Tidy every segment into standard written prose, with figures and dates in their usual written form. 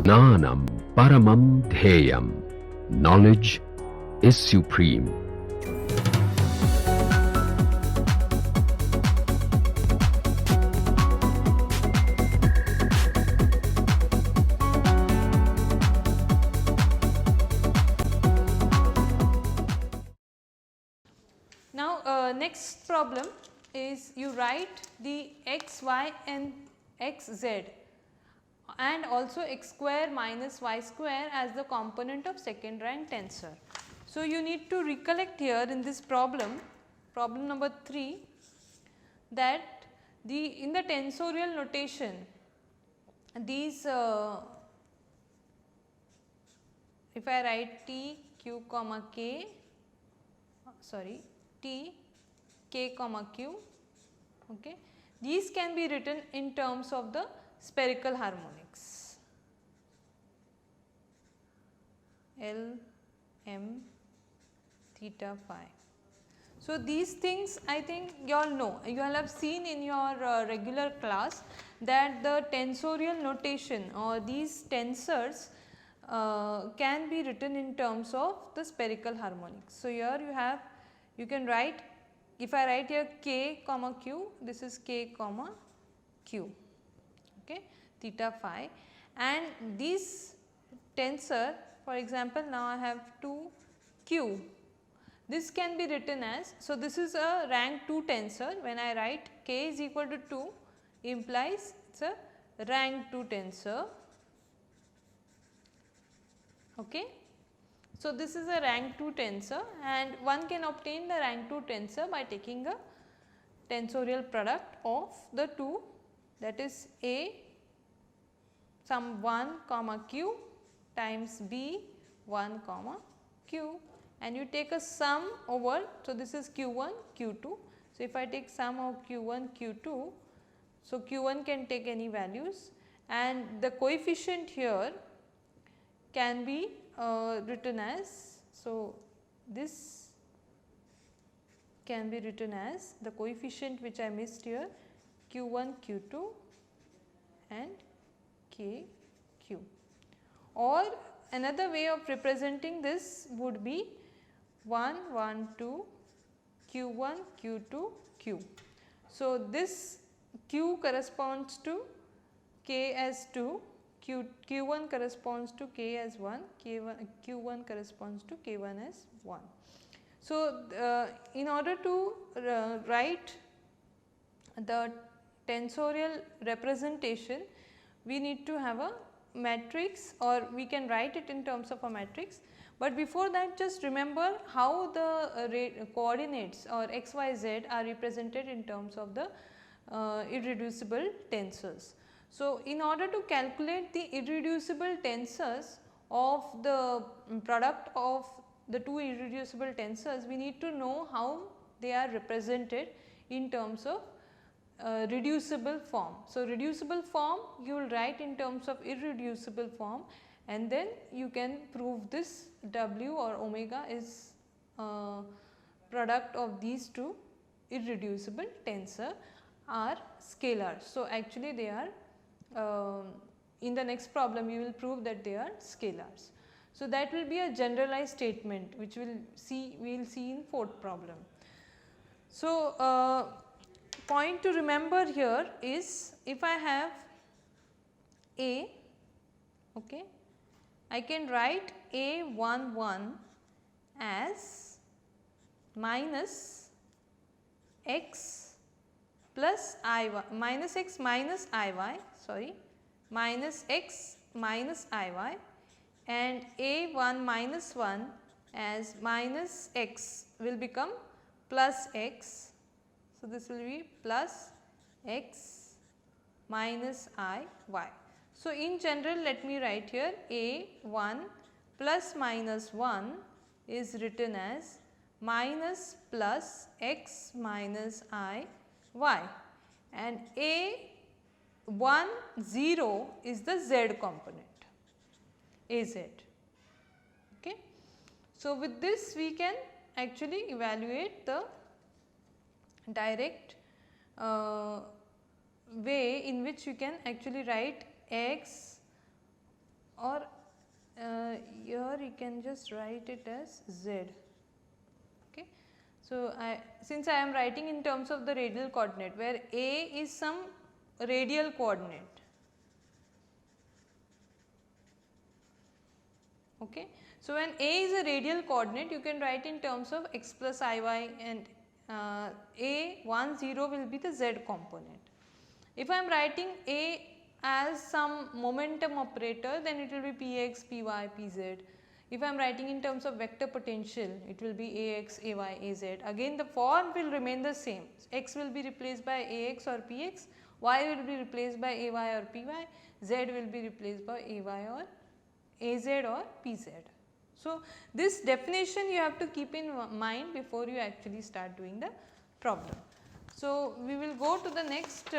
Jnanam Paramam Dheyam. Knowledge is supreme. Now, next problem is you write the x, y and x, z and also x square minus y square as the component of second rank tensor. So, you need to recollect here in this problem, problem number 3, that in the tensorial notation these if I write t q comma k, sorry, t k comma q, okay, these can be written in terms of the spherical harmonics L, m, theta, phi. So, these things I think you all know, you all have seen in your regular class that the tensorial notation or these tensors can be written in terms of the spherical harmonics. So, here you can write, if I write here k comma q, this is k comma q, okay, theta phi, and this tensor, for example, now I have 2 q. This can be written as, so this is a rank 2 tensor. When I write k is equal to 2 implies it is a rank 2 tensor. Okay. So, this is a rank 2 tensor and one can obtain the rank 2 tensor by taking a tensorial product of the two, that is A sum 1 comma q times B 1 comma q, and you take a sum over. So, this is q1 q2. So, if I take sum of q1 q2, so q1 can take any values and the coefficient here can be written as, so this can be written as the coefficient which I missed here, q1 q2 and k q, or another way of representing this would be 1 1 2 q1 q2 q. So, this q corresponds to k as 2, q1 corresponds to k as 1, q1 corresponds to k1 as 1. So, in order to write the tensorial representation, we need to have a matrix, or we can write it in terms of a matrix. But before that, just remember how the coordinates or x, y, z are represented in terms of the irreducible tensors. So, in order to calculate the irreducible tensors of the product of the two irreducible tensors, we need to know how they are represented in terms of reducible form. So, reducible form you will write in terms of irreducible form, and then you can prove this W or omega is product of these two irreducible tensor are scalars. So, actually they are in the next problem you will prove that they are scalars. So, that will be a generalized statement which we will see in fourth problem. So, point to remember here is, if I have A, okay, I can write A11 as minus x plus iy, minus x minus iy, sorry, minus x minus iy, and A1 minus 1 as minus x will become plus x. So, this will be plus x minus iy. So, in general let me write here A1 plus minus 1 is written as minus plus x minus iy, and A10 is the z component, Az. Okay. So, with this we can actually evaluate the direct way in which you can actually write x or here you can just write it as z. Okay. So, since I am writing in terms of the radial coordinate, where a is some radial coordinate. Okay. So, when a is a radial coordinate, you can write in terms of x plus iy, and a 1 0 will be the z component. If I am writing a as some momentum operator, then it will be px, py, pz. If I am writing in terms of vector potential, it will be ax, ay, az. Again the form will remain the same. X will be replaced by ax or px, y will be replaced by ay or py, z will be replaced by ay or az or pz. So, this definition you have to keep in mind before you actually start doing the problem. So, we will go to the next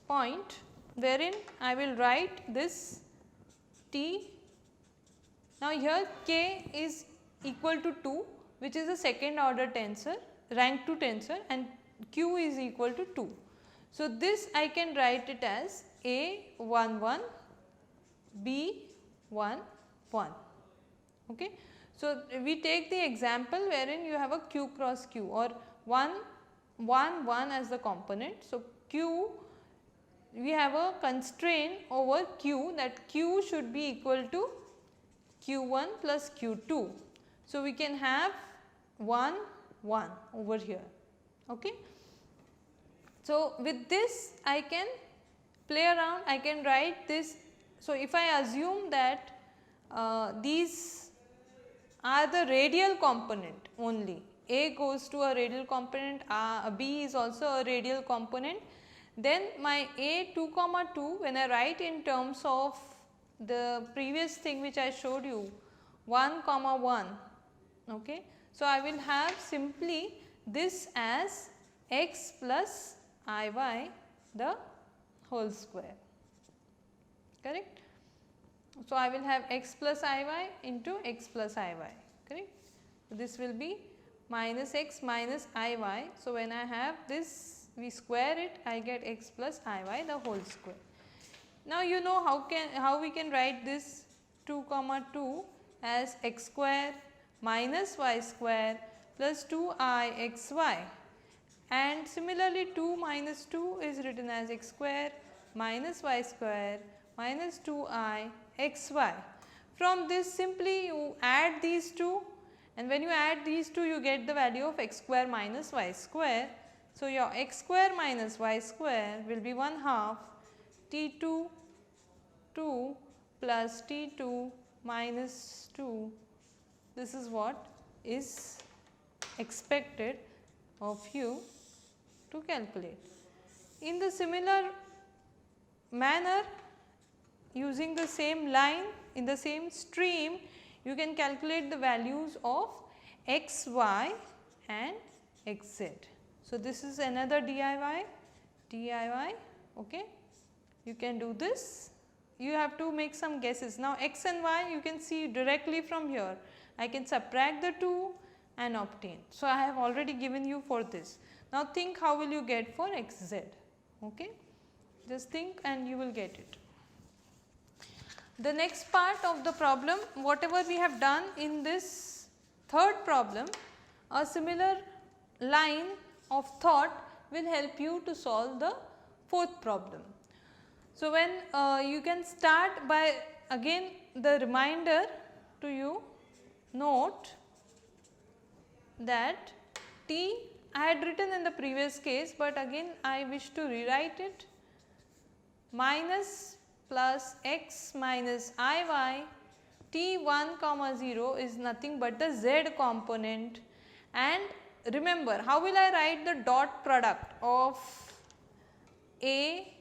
point, wherein I will write this T. Now, here K is equal to 2, which is a second order tensor, rank 2 tensor, and Q is equal to 2. So, this I can write it as A11, B11. Okay. So, we take the example wherein you have a Q cross Q, or 1 as the component. So, Q, we have a constraint over Q, that Q should be equal to Q1 plus Q2. So, we can have 1 over here. Okay. So, with this I can play around, I can write this. So, if I assume that these are the radial component only, A goes to a radial component, B is also a radial component, then my A 2 comma 2, when I write in terms of the previous thing which I showed you, 1 comma 1. Okay. So, I will have simply this as x plus iy the whole square, correct. So, I will have x plus iy into x plus iy, correct. So, this will be minus x minus iy. So, when I have this, we square it, I get x plus iy the whole square. Now, you know how we can write this 2 comma 2 as x square minus y square plus 2i xy, and similarly 2 minus 2 is written as x square minus y square minus 2i xy. From this simply you add these two, and when you add these two you get the value of x square minus y square. So, your x square minus y square will be 1/2 T2 2 plus T2 minus 2. This is what is expected of you to calculate. In the similar manner, using the same line in the same stream, you can calculate the values of x, y and x, z. So, this is another DIY, okay. You can do this, you have to make some guesses. Now, x and y you can see directly from here, I can subtract the two and obtain. So, I have already given you for this. Now, think how will you get for x, z, okay. Just think and you will get it. The next part of the problem, whatever we have done in this third problem, a similar line of thought will help you to solve the fourth problem. So, when you can start by, again the reminder to you, note that T I had written in the previous case, but again I wish to rewrite it, minus plus x minus iy T1 comma 0 is nothing but the z component. And remember, how will I write the dot product of A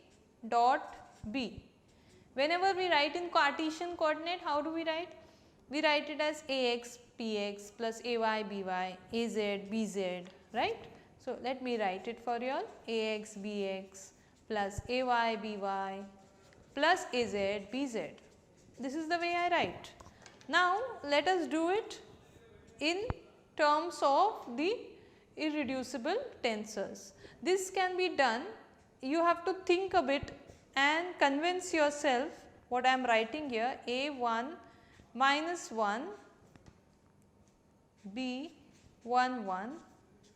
dot B? Whenever we write in Cartesian coordinate, how do we write? We write it as ax px plus ay by az bz, right. So, let me write it for you all, ax bx plus ay by plus az bz. This is the way I write. Now, let us do it in terms of the irreducible tensors. This can be done, you have to think a bit and convince yourself what I am writing here, A1 minus 1 B11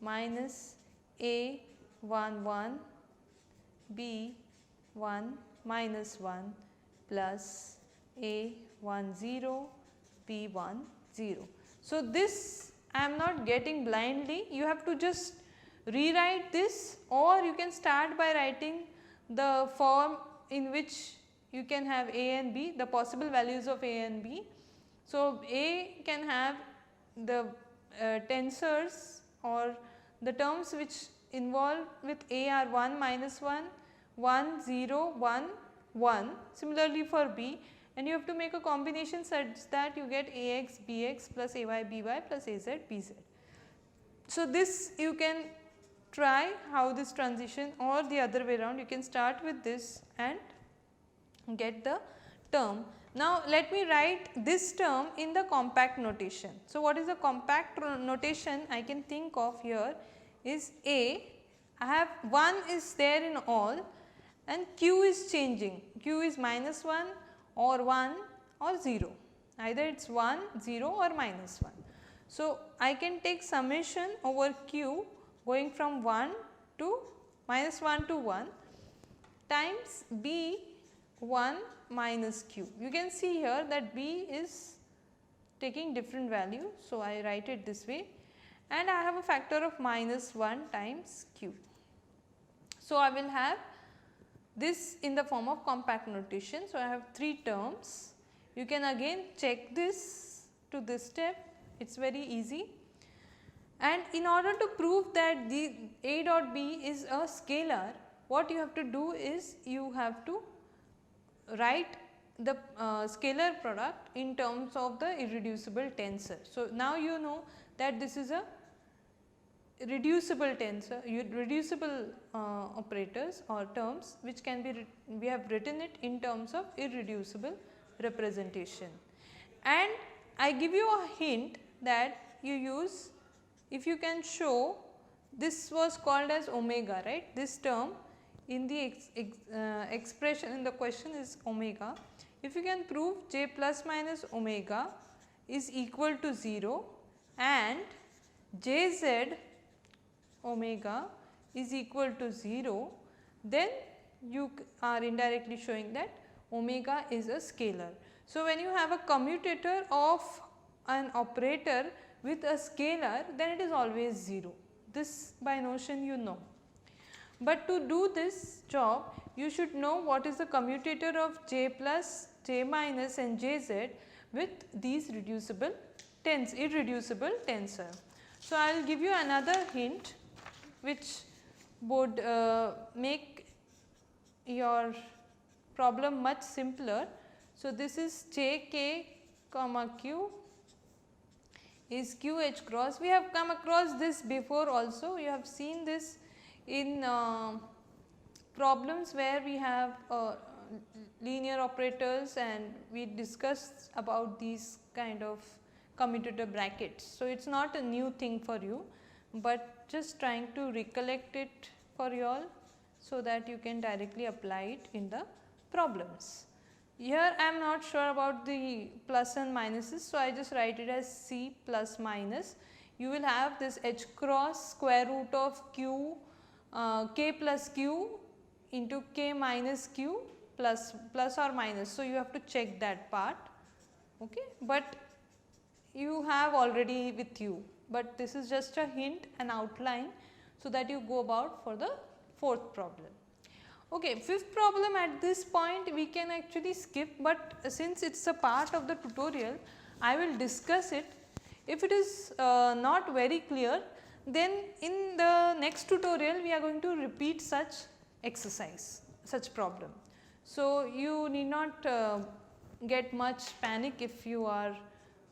minus A11 B1 minus 1 plus A10 B10. So, this I am not getting blindly, you have to just rewrite this, or you can start by writing the form in which you can have A and B, the possible values of A and B. So, A can have the tensors or the terms which involved with A are 1 minus 1, 1 0 1 1. Similarly, for B, and you have to make a combination such that you get Ax Bx plus Ay By plus Az Bz. So, this you can try how this transition, or the other way around, you can start with this and get the term. Now, let me write this term in the compact notation. So, what is the compact notation I can think of here is A, I have 1 is there in all and Q is changing, Q is minus 1 or 1 or 0, either it is 1, 0 or minus 1. So, I can take summation over Q going from 1 to minus 1 to 1 times B 1 minus Q. You can see here that B is taking different value. So, I write it this way, and I have a factor of minus 1 times Q. So, I will have this in the form of compact notation. So, I have 3 terms. You can again check this to this step, it is very easy. And in order to prove that the A dot B is a scalar, what you have to do is you have to write the scalar product in terms of the irreducible tensor. So, now you know that this is a reducible tensor, reducible operators or terms which can be, we have written it in terms of irreducible representation. And I give you a hint that you use, if you can show, this was called as omega, right, this term in the expression in the question is omega. If you can prove j plus minus omega is equal to 0 and jz omega is equal to 0, then you are indirectly showing that omega is a scalar. So, when you have a commutator of an operator with a scalar, then it is always 0. This by notion you know. But to do this job, you should know what is the commutator of j plus, j minus and jz with these irreducible tensor. So, I will give you another hint which would make your problem much simpler. So, this is j k comma q is q h cross. We have come across this before also, you have seen this in problems where we have linear operators, and we discussed about these kind of commutator brackets. So, it is not a new thing for you, but just trying to recollect it for you all, so that you can directly apply it in the problems. Here I am not sure about the plus and minuses, so I just write it as C plus minus. You will have this h cross square root of q k plus q into k minus q plus or minus. So, you have to check that part, okay. But you have already with you, but this is just a hint, an outline, so that you go about for the fourth problem. Okay, fifth problem at this point we can actually skip, but since it is a part of the tutorial, I will discuss it. If it is not very clear, then in the next tutorial we are going to repeat such exercise, such problem. So, you need not get much panic if you are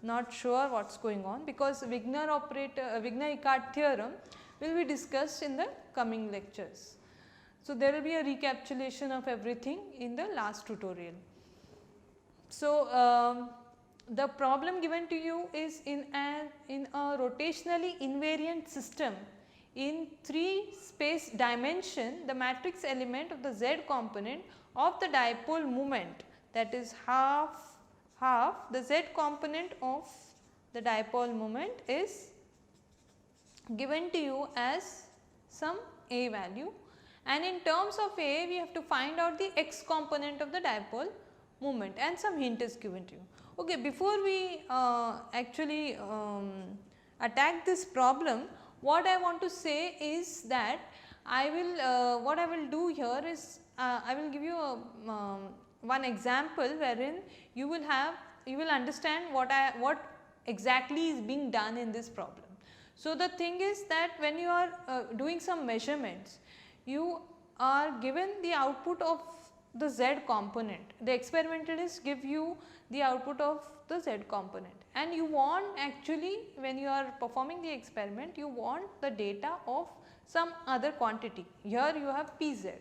not sure what is going on, because Wigner-Icart theorem will be discussed in the coming lectures. So, there will be a recapitulation of everything in the last tutorial. So, the problem given to you is in a rotationally invariant system in 3 space dimension, the matrix element of the z component of the dipole moment that is half the z component of the dipole moment is given to you as some a value, and in terms of a we have to find out the x component of the dipole moment and some hint is given to you. Okay, before we actually attack this problem, what I want to say is that I will what I will do here is I will give you a, one example wherein you will understand what exactly is being done in this problem. So, the thing is that when you are doing some measurements, you are given the output of the z component. The experimentalists give you the output of the z component, and you want actually when you are performing the experiment, you want the data of some other quantity. Here you have Pz.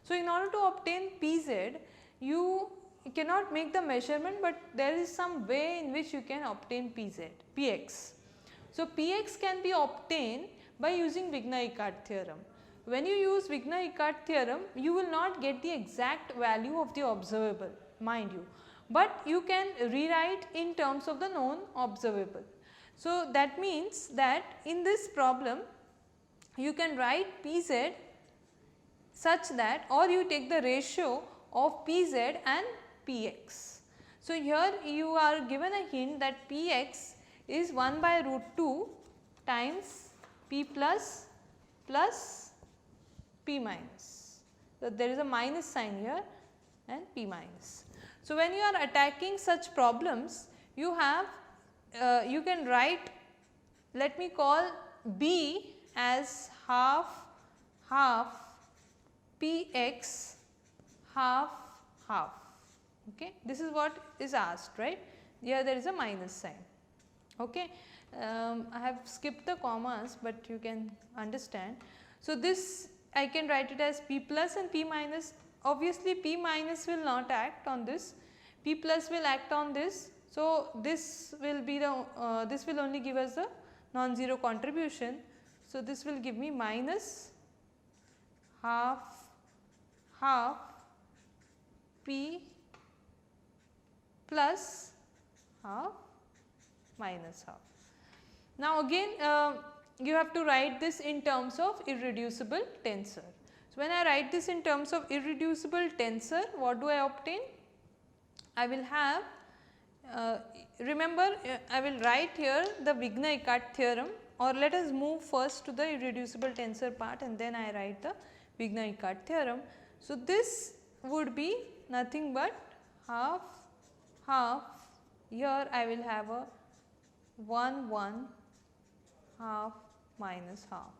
So, in order to obtain Pz, you cannot make the measurement, but there is some way in which you can obtain Px. So, Px can be obtained by using Wigner-Eckardt theorem. When you use Wigner-Eckardt theorem, you will not get the exact value of the observable, mind you, but you can rewrite in terms of the known observable. So, that means that in this problem you can write Pz such that, or you take the ratio of Pz and Px. So, here you are given a hint that Px is 1 by root 2 times P plus P minus. So, there is a minus sign here and P minus. So, when you are attacking such problems, you have you can write, let me call B as half Px half. Okay. This is what is asked, right? Here there is a minus sign. Okay. I have skipped the commas, but you can understand. So, this I can write it as P plus and P minus. Obviously, P minus will not act on this, P plus will act on this. So, this will be the this will only give us the non-zero contribution. So, this will give me minus half P plus half minus half. Now, again you have to write this in terms of irreducible tensor. So, when I write this in terms of irreducible tensor, what do I obtain? I will have remember I will write here the Wigner-Eckardt theorem, or let us move first to the irreducible tensor part and then I write the Wigner-Eckardt theorem. So, this would be nothing but half here I will have a 1 half minus half.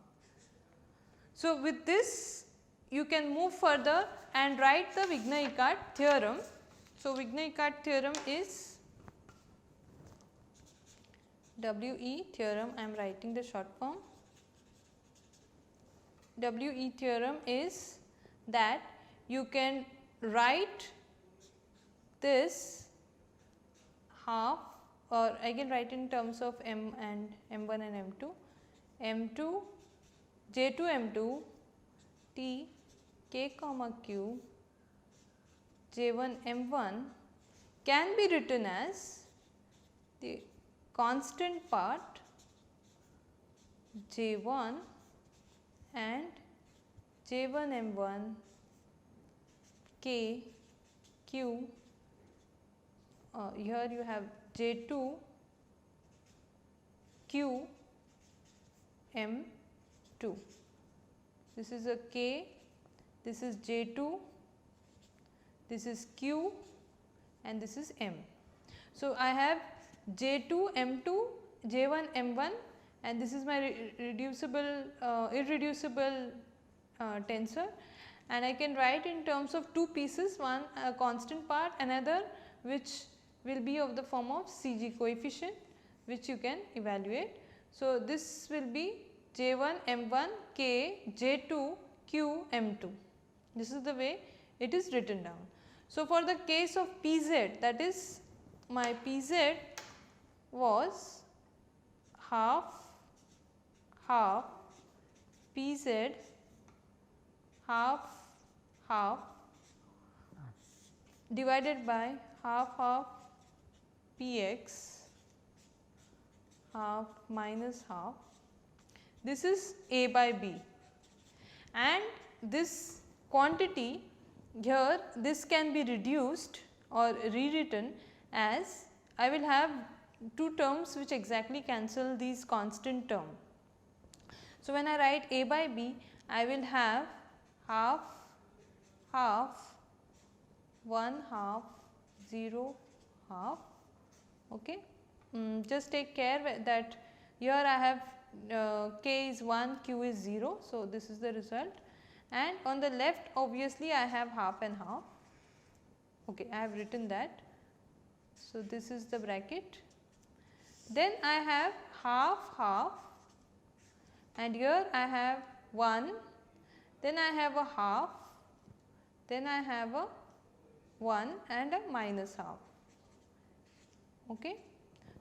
So, with this you can move further and write the Wigner-Eckardt theorem. So, Wigner-Eckardt theorem is WE theorem, I am writing the short form. WE theorem is that you can write this half, or I can write in terms of M and M1 and M2, J2 M2 T K comma Q J1 M1 can be written as the constant part J1 and J1 M1 K Q, here you have J2 Q M2. This is a K, this is J2, this is Q and this is M. So, I have J2 M2, J1 M1 and this is my irreducible tensor, and I can write in terms of two pieces, one a constant part, another which will be of the form of CG coefficient, which you can evaluate. So, this will be J1 M1 K J2 Q M2. This is the way it is written down. So, for the case of Pz, that is my Pz was half Pz half divided by half px half minus half. This is A by B, and this quantity here, this can be reduced or rewritten as, I will have two terms which exactly cancel these constant term. So, when I write A by B, I will have half, half, 1 half, 0 half. Okay. Just take care that here I have k is 1, q is 0. So, this is the result, and on the left obviously I have half and half. Okay, I have written that. So, this is the bracket. Then I have half half, and here I have 1, then I have a half, then I have a 1 and a minus half. Okay.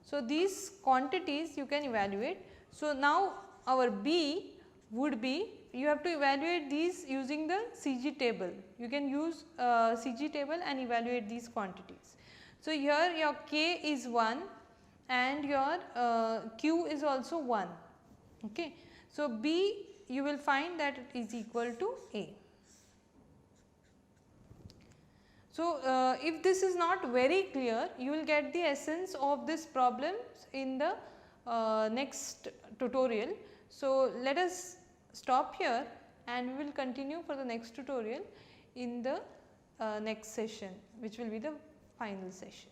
So, these quantities you can evaluate. So, now our B would be, you have to evaluate these using the CG table. You can use CG table and evaluate these quantities. So, here your K is 1 and your Q is also 1. Okay. So, B you will find that it is equal to A. So, if this is not very clear, you will get the essence of this problems in the next tutorial. So, let us stop here and we will continue for the next tutorial in the next session, which will be the final session.